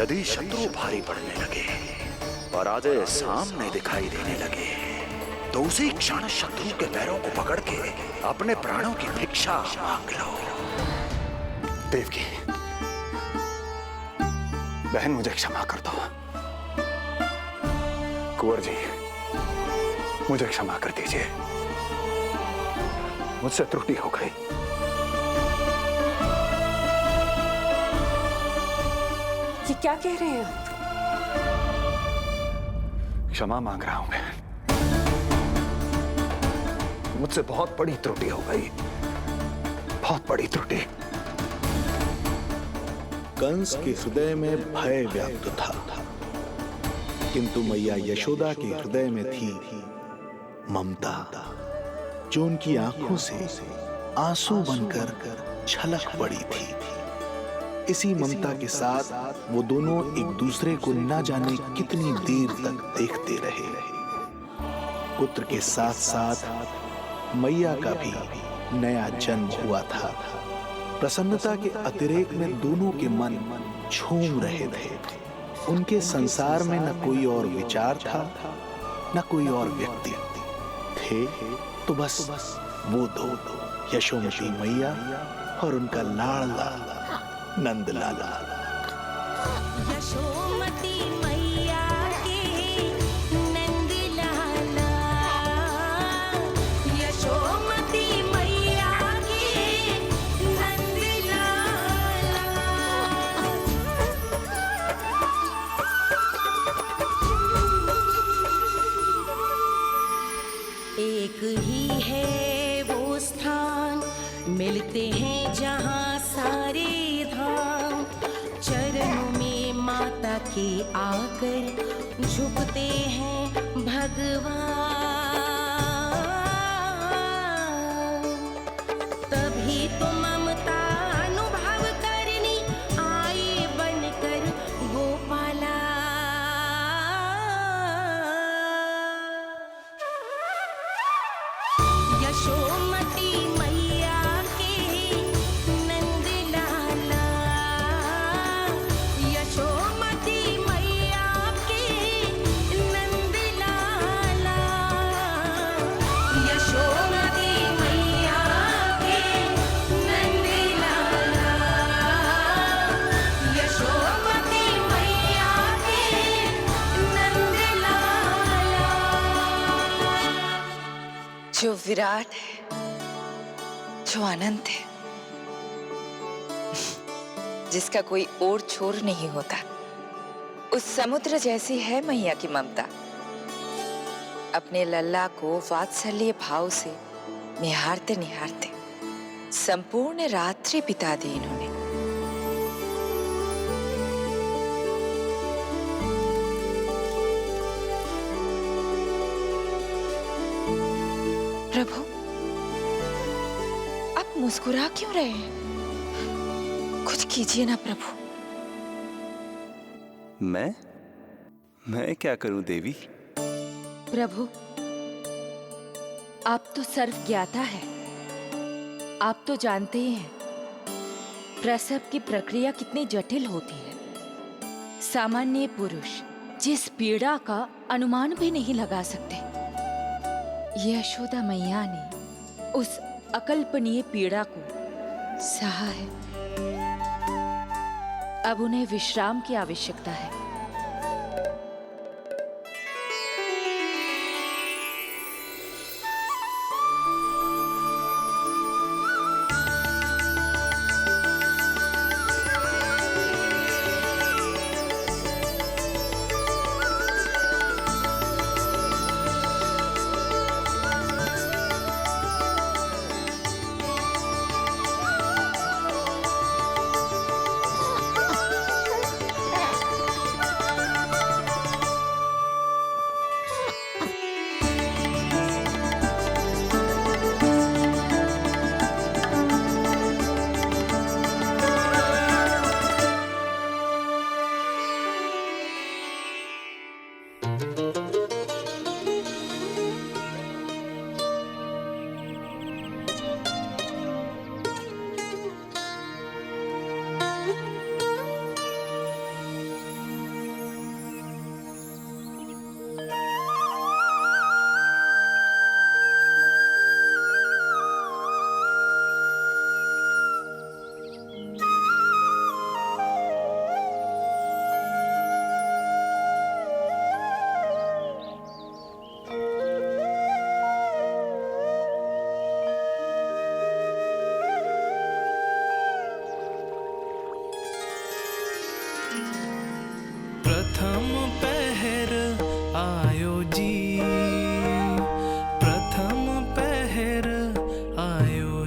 यदि शत्रु भारी पड़ने लगे, पराजय सामने दिखाई देने लगे, तो उसी क्षण शत्रु के पैरों को पकड़ के अपने प्राणों की भिक्षा मांग लो। देवकी, बहन मुझे क्षमा कर दो। कुंवर जी, मुझे क्षमा कर दीजिए, मुझसे त्रुटि हो गई। ये क्या कह रहे हैं आप? क्षमा मांग रहा हूं बहन, मुझसे बहुत बड़ी त्रुटि हो गई, बहुत बड़ी त्रुटि। कंस के हृदय में भय व्याप्त था, किंतु मैया यशोदा के हृदय में थी ममता, जो उनकी आंखों से आंसू बनकर छलक पड़ी थी। इसी ममता के साथ वो दोनों एक दूसरे को न जाने कितनी देर तक देखते रहे। पुत्र के साथ साथ मैया का भी नया जन्म हुआ था। प्रसन्नता के अतिरेक में दोनों के मन झूम रहे थे। उनके संसार में न कोई और विचार था, न कोई और व्यक्ति थे, तो बस वो दो, यशोमती मैया और उनका लाडला नंदलाला। यशोमती मैया के नंदलाला, यशोमती मैया के नंदलाला। एक ही है वो स्थान, मिलते हैं जहाँ सारे धाम। चरणों में माता के आकर झुकते हैं भगवान। तभी तो ममता अनुभव करनी आए बनकर गोपाला। यशोमती मैया के नंदलाला, यशोमती मैया के नंदलाला, यशोमती मैया के नंदलाला, यशोमती मैया के नंदलाला। जो विराट है, जो अनंत है, जिसका कोई ओर छोर नहीं होता, उस समुद्र जैसी है मैया की ममता। अपने लल्ला को वात्सल्य भाव से निहारते निहारते संपूर्ण रात्रि बिता दी इन्होंने। प्रभु, आप मुस्कुरा क्यों रहे हैं? कुछ कीजिए ना प्रभु। मैं क्या करूं देवी? प्रभु, आप तो सर्व ज्ञाता है। आप तो जानते ही हैं प्रसव की प्रक्रिया कितनी जटिल होती है। सामान्य पुरुष जिस पीड़ा का अनुमान भी नहीं लगा सकते, यशोदा मैया ने उस अकल्पनीय पीड़ा को सहा है। अब उन्हें विश्राम की आवश्यकता है।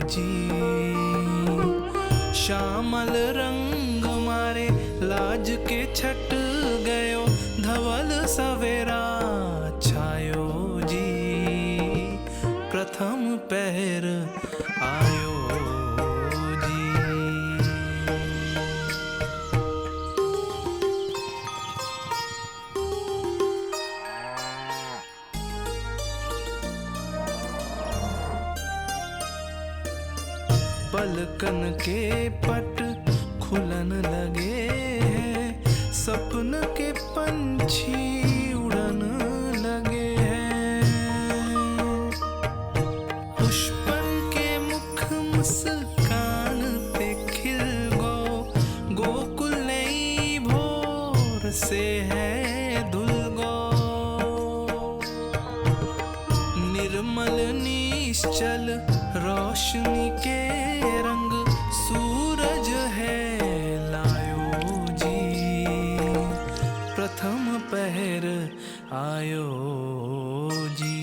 जी। श्यामल रंग मारे लाज के छट गयो, धवल सवेरा छायो जी। प्रथम पहर आयो जी। पलकन के पट खुलन लगे हैं, सपन के पंछी उड़न लगे हैं। पुष्पन के मुख मुस्कान पे खिल गो, गोकुल नई भोर से है धुल गो। निर्मल निश्चल रोशनी के रंग सूरज है लायो जी। प्रथम पहर आयो जी।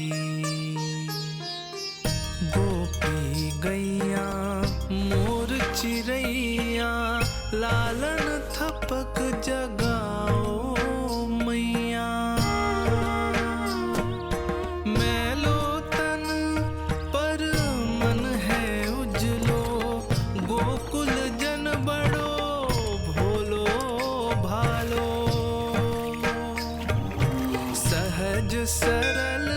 गोपी गैया मोर चिड़ैया, लालन थपक जगाओ मैया। मैलो तन पर मन है उजलो, गोकुल जन बड़ो भोलो भालो। सहज सरल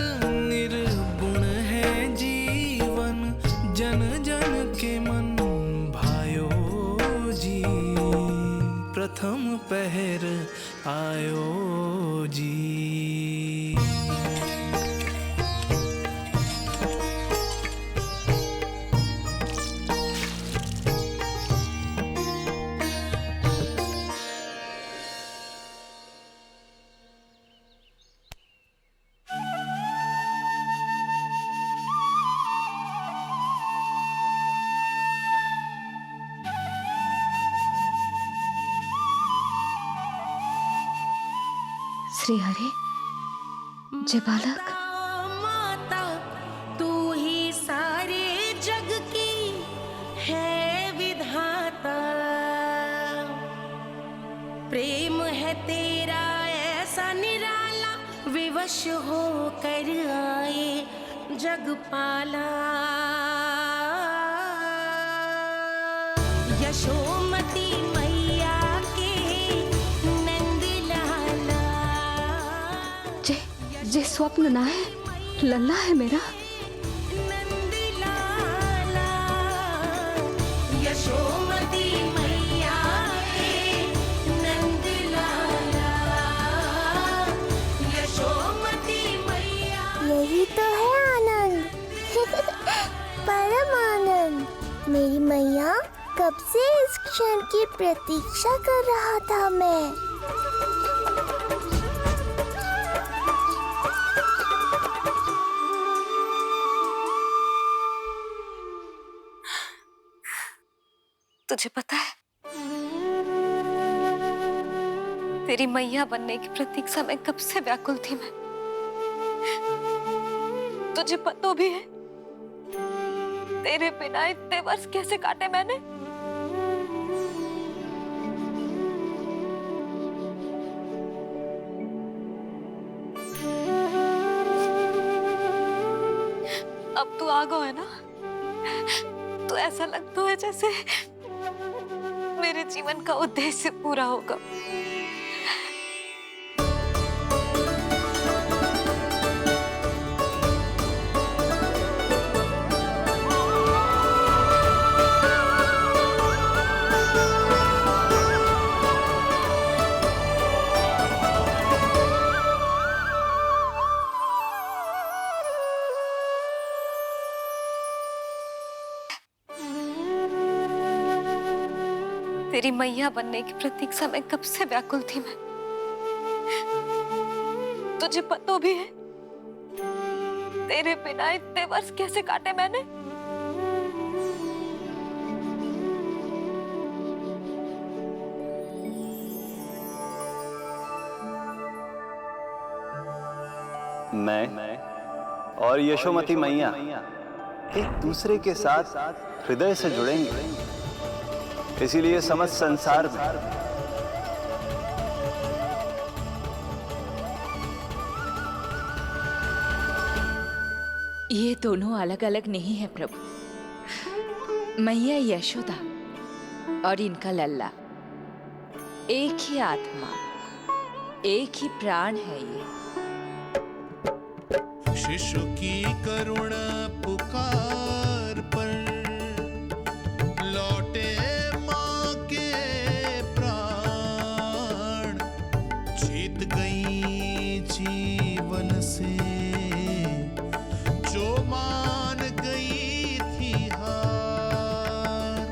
निर्गुण है जीवन, जन जन के मन भायो जी। प्रथम पहर आयो जी। श्री हरि, जय बालक। माता तू ही सारे जग की है विधाता। प्रेम है तेरा ऐसा निराला, विवश हो कर आए जगपाला। यशोमती मैया के नंद लाला। जे स्वप्न ना है, लल्ला है मेरा। नंद लाला यशोमती मैया के नंद लाला। यशोमती मैया। यही तो है आनंद। परम आनंद। मेरी मैया, कब से इस क्षण की प्रतीक्षा कर रहा था मैं। तुझे पता है, तेरी मैया बनने की प्रतीक्षा में कब से व्याकुल थी मैं। तुझे पता भी है तेरे बिना इतने वर्ष कैसे काटे मैंने। अब तू आ गो है ना, तो ऐसा लगता है जैसे मेरे जीवन का उद्देश्य पूरा होगा। तेरी मैया बनने की प्रतीक्षा में कब से व्याकुल थी मैं। तुझे पता भी है तेरे बिना इतने वर्ष कैसे काटे मैंने। मैं और यशोमती मैया एक दूसरे के साथ हृदय से जुड़ेंगे। इसीलिए समस्त संसार में ये दोनों अलग अलग नहीं है प्रभु। मैया यशोदा और इनका लल्ला एक ही आत्मा, एक ही प्राण है ये। शिशु की करुण पुकार पर लौटे माँ के प्राण, जीत गई जीवन से जो मान गई थी हार,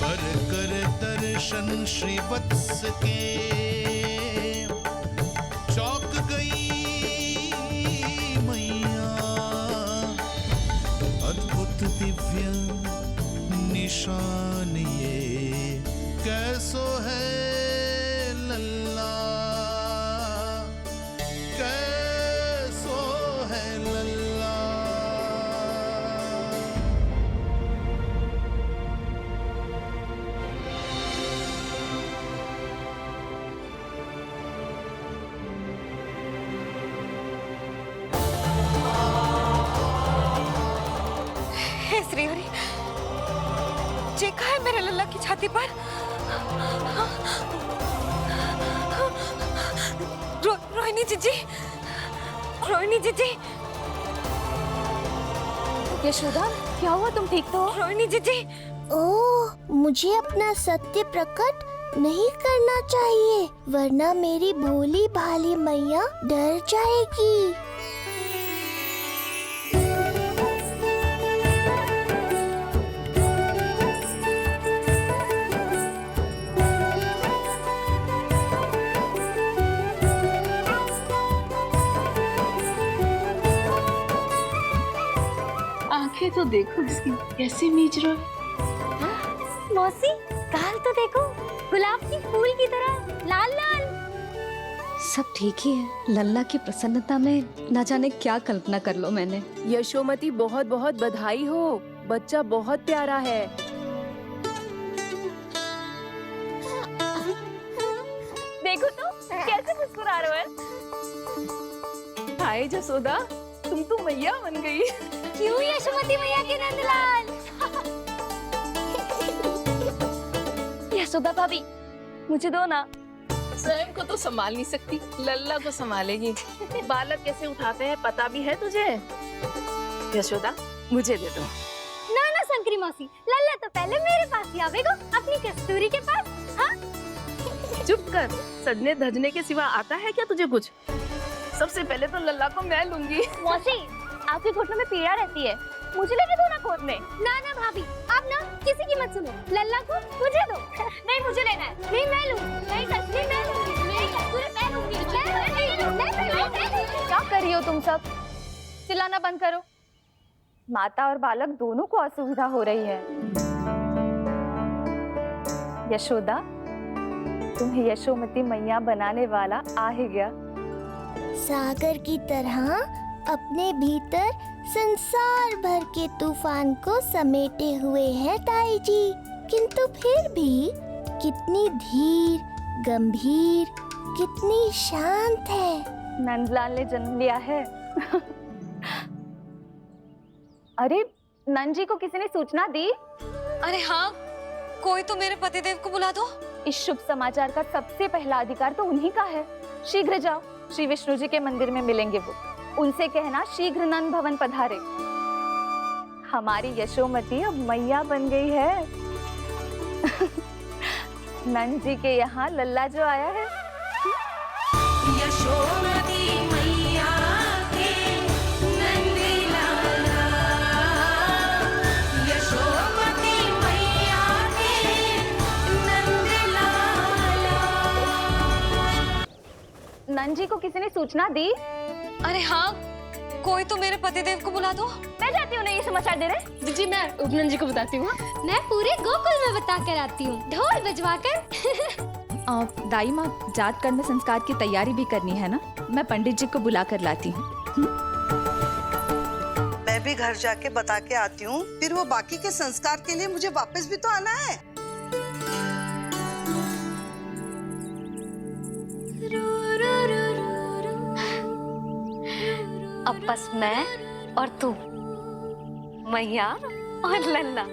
पर कर दर्शन श्री वत्स के चौक गई मैया, अद्भुत दिव्य निशान ये कैसो है लल्ला, कैसो है लल्ला। हे श्रीहरि, चेखा है मेरे लल्ला की छाती पर। रोहिणी जीजी, रोहिणी जीजी। यशोदा, क्या हुआ? तुम ठीक तो हो? रोहिणी जीजी। ओह, मुझे अपना सत्य प्रकट नहीं करना चाहिए, वरना मेरी भोली भाली मैया डर जाएगी। आंखें तो देखो इसकी कैसे मीच रहा है। मौसी, गाल तो देखो, गुलाब की फूल की तरह लाल लाल। सब ठीक ही है। लल्ला की प्रसन्नता में न जाने क्या कल्पना कर लो मैंने। यशोमती, बहुत बहुत बधाई हो, बच्चा बहुत प्यारा है। देखो तो कैसे मुस्कुरा रहा है। हाय जसोदा, तुम तो मैया बन गई। क्यों यशोमती मैया के नंदलाल? यशोदा भाभी, मुझे दो ना। स्वयं को तो संभाल नहीं सकती, लल्ला को संभालेगी। बालक कैसे उठाते हैं पता भी है तुझे? यशोदा, मुझे दे दो। ना ना संकरी मौसी, लल्ला तो पहले मेरे पास ही आवेगा, अपनी कस्तूरी के पास। हाँ? चुप कर, सजने धजने के सिवा आता है क्या तुझे कुछ? सबसे पहले तो लल्ला को मैं लूंगी। मौसी, आपके घुटनों में पीड़ा रहती है, मुझे लेने दो ना गोद में। ना ना भाभी, आप ना किसी की मत सुनो, लल्ला को मुझे दो। नहीं, मुझे लेना है। नहीं, मैं लूंगी। नहीं कस्तूरी मैं लूंगी। नहीं कस्तूरी मैं लूंगी। क्या कर रही हो तुम सब? चिल्लाना बंद करो। माता और बालक दोनों को असुविधा हो रही है। यशोदा, तुम्हें यशोमती मैया बनाने वाला आ ही गया। सागर की तरह अपने भीतर संसार भर के तूफान को समेटे हुए है ताई जी, किंतु फिर भी कितनी धीर, गंभीर, कितनी शांत है। नंदलाल ने जन्म लिया है। अरे, नंद जी को किसी ने सूचना दी? अरे हाँ, कोई तो मेरे पतिदेव को बुला दो। इस शुभ समाचार का सबसे पहला अधिकार तो उन्हीं का है। शीघ्र जाओ, श्री विष्णु जी के मंदिर में मिलेंगे वो। उनसे कहना शीघ्र नंद भवन पधारे। हमारी यशोमती अब मैया बन गई है। नंद जी के यहाँ लल्ला जो आया है। यशोमती मैया के नंदी लाला, यशोमती मैया के नंदी लाला। नंद जी को किसी ने सूचना दी? अरे हाँ, कोई तो मेरे पतिदेव को बुला दो। मैं जाती हूँ, ये समाचार दे रहे। दीदी, मैं उपनंद जी को बताती हूँ। मैं पूरे गोकुल में बता कर आती हूँ, ढोल बजवा कर। दाई माँ, जात कर्म संस्कार की तैयारी भी करनी है ना, मैं पंडित जी को बुला कर लाती हूँ। मैं भी घर जाके बता के आती हूँ, फिर वो बाकी के संस्कार के लिए मुझे वापस भी तो आना है। अब बस मैं और तू, मैया और लल्ला,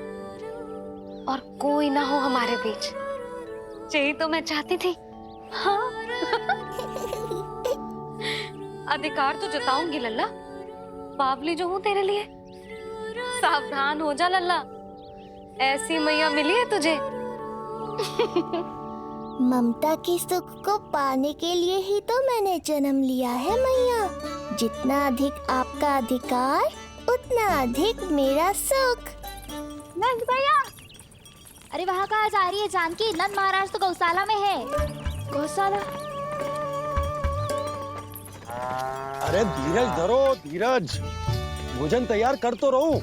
और कोई ना हो हमारे बीच। यही तो मैं चाहती थी। हाँ। अधिकार तो जताऊंगी लल्ला, बावली जो हूँ तेरे लिए। सावधान हो जा लल्ला, ऐसी मैया मिली है तुझे। ममता की सुख को पाने के लिए ही तो मैंने जन्म लिया है मैया। जितना अधिक आपका अधिकार, उतना अधिक मेरा सुख। नंद भैया, अरे वहाँ कहाँ जा रही है जानकी? नंद महाराज तो गौशाला में है। गौशाला? अरे धीरज धरो, धीरज। भोजन तैयार कर तो रहो।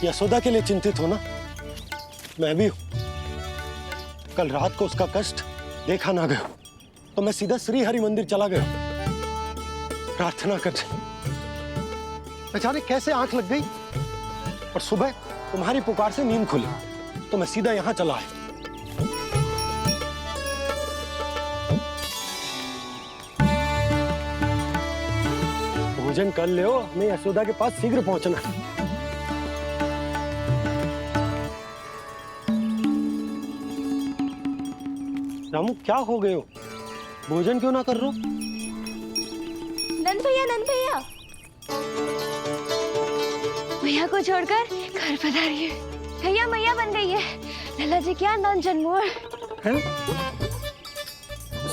यशोदा के लिए चिंतित हो ना? मैं भी हूँ। कल रात को उसका कष्ट देखा ना गया तो मैं सीधा श्री हरि मंदिर चला गया प्रार्थना करने। अचानक कैसे आंख लग गई और सुबह तुम्हारी पुकार से नींद खुली तो मैं सीधा यहाँ चला आया। भोजन कर ले, हमें यशोदा के पास शीघ्र पहुंचना है। रामू, क्या हो गए हो? भोजन क्यों ना कर रहे हो? नंद भैया, नंद भैया, मैया को छोड़कर घर पधारी है। भैया मैया बन गई है। लल्ला जी क्या नंद जन्मोर है?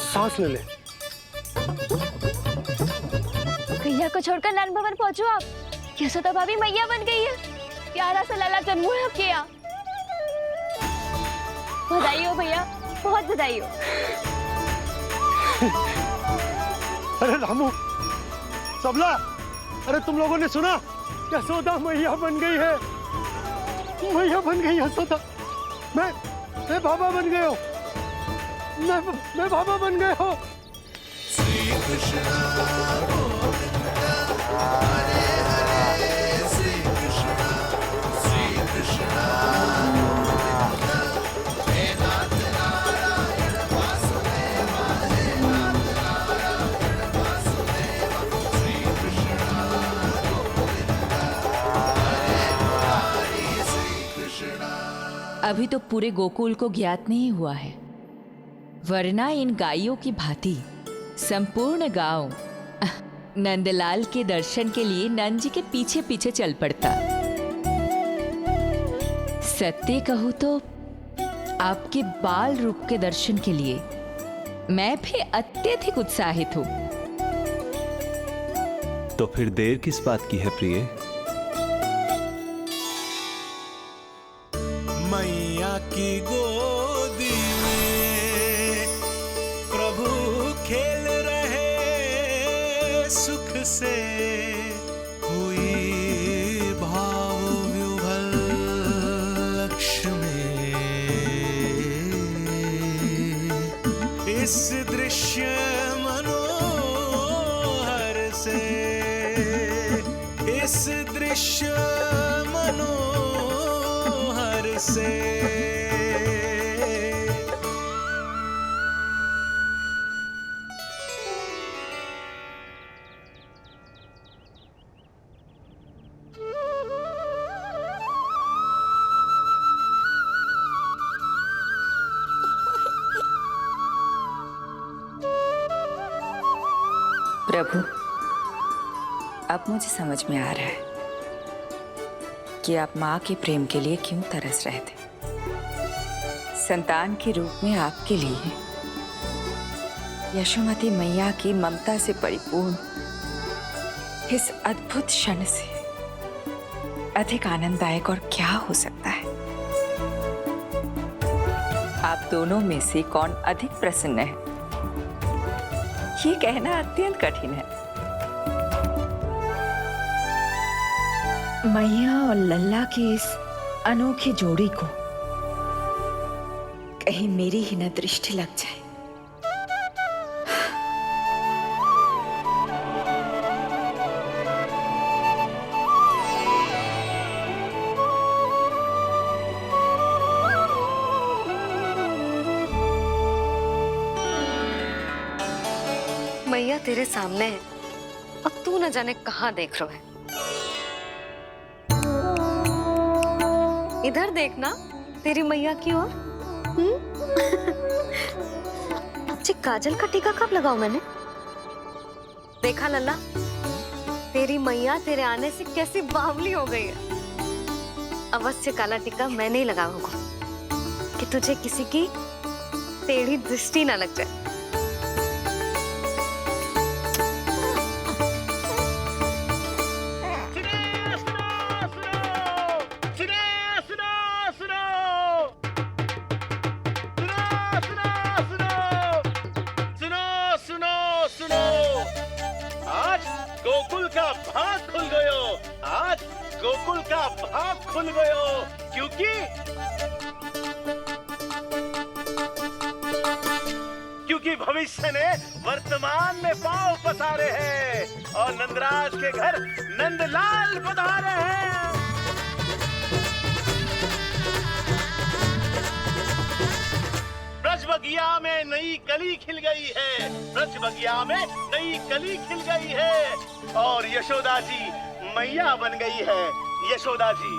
सांस ले ले। भैया को छोड़कर नंद भवन पहुंचो आप। यशोदा भाभी मैया बन गई है। प्यारा सा लल्ला जन्मोर आपके यहाँ। बधाई हो भैया, बहुत बधाई हो। अरे रामू, सबला, अरे तुम लोगों ने सुना? यशोदा मैया बन गई है। मैया बन गई यशोदा। मैं बाबा बन गया हूँ। मैं बाबा बन गया हूँ। श्री कृष्ण गोविंदा, हरे हरे, श्री कृष्ण गोविंदा, हे नाथ नारायण वासुदेवा, हे नाथ नारायण वासुदेवा, श्री कृष्ण गोविंदा, हरे मुरारी, श्री कृष्ण। अभी तो पूरे गोकुल को ज्ञात नहीं हुआ है, वरना इन गायों की भांति संपूर्ण गांव नंदलाल के दर्शन के लिए नंद जी के पीछे पीछे चल पड़ता। सत्य कहूं तो आपके बाल रूप के दर्शन के लिए मैं भी अत्यधिक उत्साहित हूं। तो फिर देर किस बात की है प्रिय? मैया की गोदी में प्रभु खेल रहे सुख से, हुई भाव विह्वल लक्ष्मी। इस दृश्य मनोहर से, इस दृश्य मनोहर से। प्रभु, अब मुझे समझ में आ रहा है कि आप माँ के प्रेम के लिए क्यों तरस रहे थे। संतान के रूप में आपके लिए यशोमती मैया की ममता से परिपूर्ण इस अद्भुत क्षण से अधिक आनंददायक और क्या हो सकता है। आप दोनों में से कौन अधिक प्रसन्न है, ये कहना अत्यंत कठिन है। मैया और लल्ला की इस अनोखी जोड़ी को कहीं मेरी ही न दृष्टि लग जाए। तेरे सामने है और तू न जाने कहाँ देख रहा है। इधर देखना तेरी मैया की ओर। जी काजल का टीका कब लगाऊं मैंने? देखा लल्ला, तेरी मैया तेरे आने से कैसी बावली हो गई है। अवश्य काला टीका मैं नहीं लगाऊंगा कि तुझे किसी की टेढ़ी दृष्टि ना लग जाए। गोकुल का भाग खुल गयो। आज गोकुल का भाग खुल गयो क्योंकि भविष्य ने वर्तमान में पांव पसारे हैं और नंदराज के घर नंदलाल पधारे हैं। ब्रज बगिया में नई कली खिल गई है। ब्रज बगिया में नई कली खिल गई है और यशोदा जी मैया बन गई है। यशोदा जी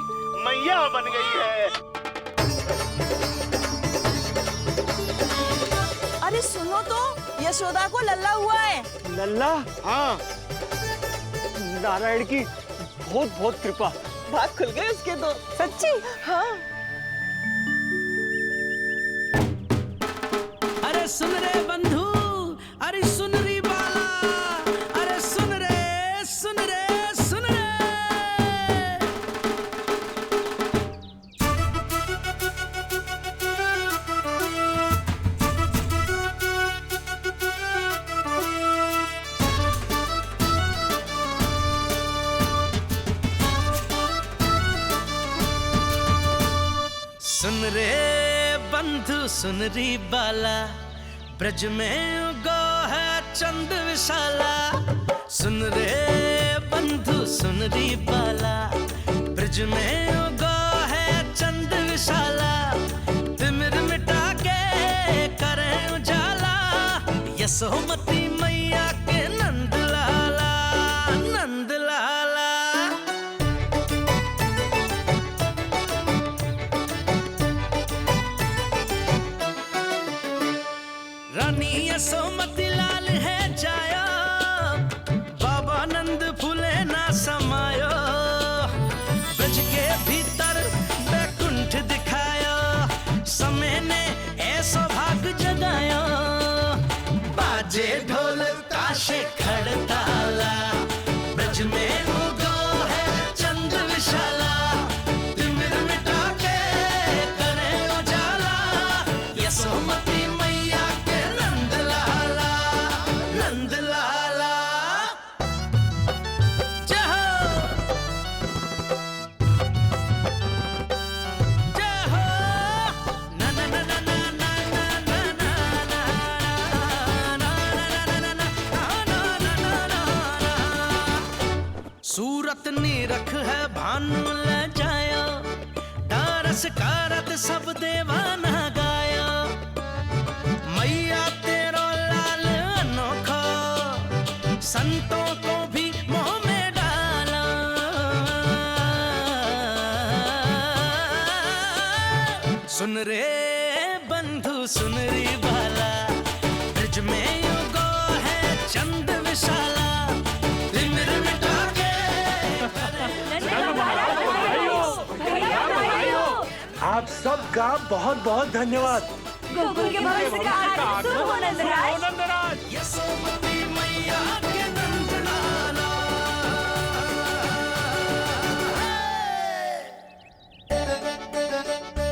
मैया बन गई है। अरे सुनो तो, यशोदा को लल्ला हुआ है। लल्ला? हाँ। नारायण की बहुत बहुत कृपा। भाग खुल गए उसके तो। सच्ची? हाँ। अरे सुन रे बंधु, अरे सुन री बाला, अरे सुन रे, सुन रे, सुन रे। सुन रे बंधु, सुन री बाला, ब्रज में उगो है चंद विशाला। सुन रे बंधु, सुन री बाला, ब्रज में उगो है चंद विशाला। तिमिर मिटा के करें उजाला, यशोमती मैया के नंद लाला, नंद लाला। रानी यशोमती लाल है जाया, बाबा नंद फूले ना समायो। ब्रज के भीतर बैकुंठ दिखाया, समय ने ऐसा भाग जगाया। बाजे ढोल ताशे खड़ताला, ब्रज में उगो है चंद विशाला। तिमिर मिटा के करे उजाला, यशोमती मैया के नंद लाला, नंद लाला। जय हो, जय हो। ना ना ना ना ना ना ना ना ना ना ना ना ना ना। सूरत निरख है भानु ले जाया, दारस कारत सब देवाना गाया। मैया तेरो लाल अनोखा, संतों को भी मोह में डाला। सुन रे बंधु, सुन री बाला, ब्रज में उगो है चंद विशाला। तिमिर मिटा के आप सबका बहुत बहुत धन्यवाद। गोकुल के भविष्य का आरंभ शुरू हो नंदराज। यशोमती मैया के नंद लाला।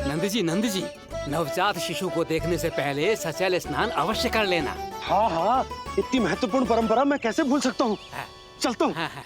नंद जी, नवजात शिशु को देखने से पहले सचैल स्नान अवश्य कर लेना। हाँ हाँ, इतनी महत्वपूर्ण परंपरा मैं कैसे भूल सकता हूँ। चलता हूँ। हाँ हाँ।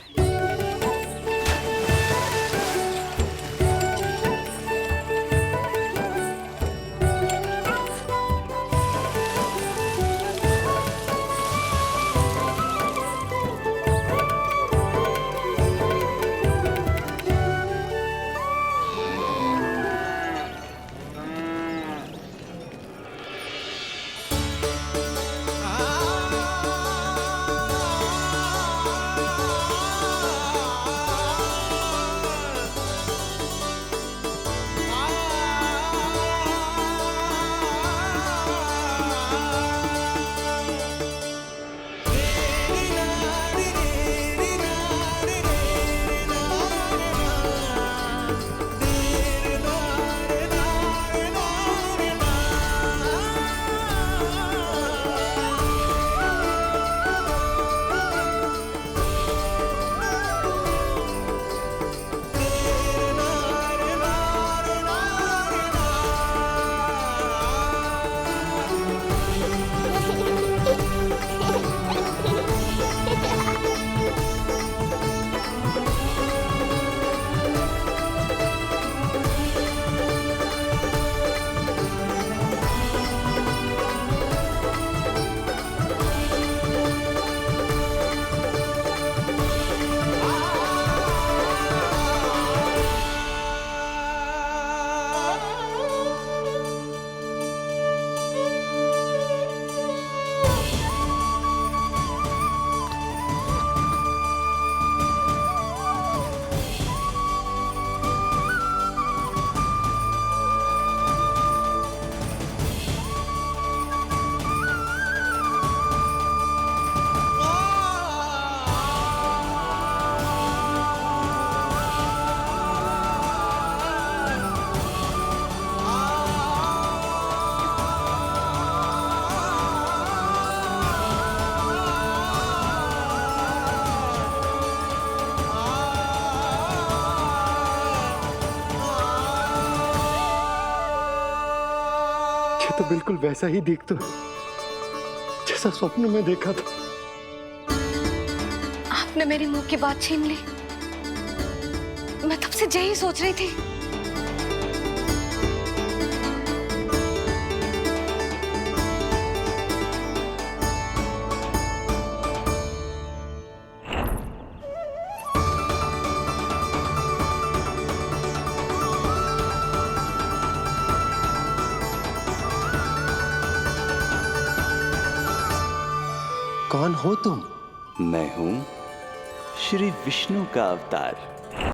ये तो बिल्कुल वैसा ही दिखता है जैसा स्वप्न में देखा था। आपने मेरी मुंह की बात छीन ली। मैं तब से यही सोच रही थी। कौन हो तुम? मैं हूं श्री विष्णु का अवतार